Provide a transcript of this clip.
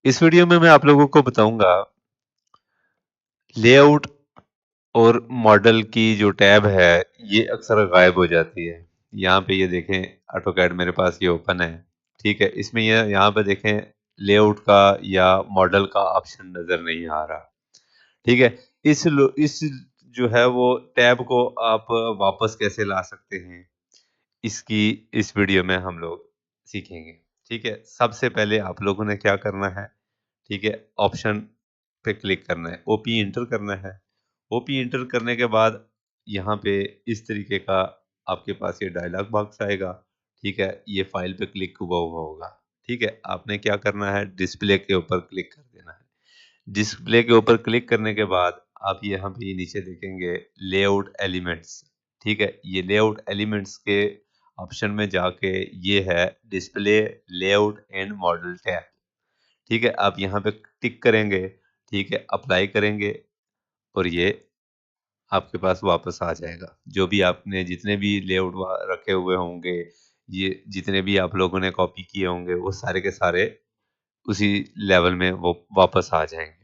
इस वीडियो में मैं आप लोगों को बताऊंगा लेआउट और मॉडल की जो टैब है ये अक्सर गायब हो जाती है। यहाँ पे ये देखें, ऑटोकैड मेरे पास ये ओपन है। ठीक है, इसमें ये यहाँ पे देखें लेआउट का या मॉडल का ऑप्शन नजर नहीं आ रहा। ठीक है, इस जो है वो टैब को आप वापस कैसे ला सकते हैं, इसकी इस वीडियो में हम लोग सीखेंगे। ठीक है, सबसे पहले आप लोगों ने क्या करना है, ठीक है, ऑप्शन पे क्लिक करना है, ओपी इंटर करना है। ओपी इंटर करने के बाद यहाँ पे इस तरीके का आपके पास ये डायलॉग बॉक्स आएगा। ठीक है, ये फाइल पे क्लिक हुआ हुआ होगा। ठीक है, आपने क्या करना है, डिस्प्ले के ऊपर क्लिक कर देना है। डिस्प्ले के ऊपर क्लिक करने के बाद आप यहाँ पे नीचे देखेंगे लेआउट एलिमेंट्स। ठीक है, ये लेआउट एलिमेंट्स के ऑप्शन में जाके ये है display layout and model tab. ठीक है, आप यहाँ पे टिक करेंगे। ठीक है, अप्लाई करेंगे और ये आपके पास वापस आ जाएगा। जो भी आपने जितने भी लेआउट रखे हुए होंगे, ये जितने भी आप लोगों ने कॉपी किए होंगे, वो सारे के सारे उसी लेवल में वो वापस आ जाएंगे।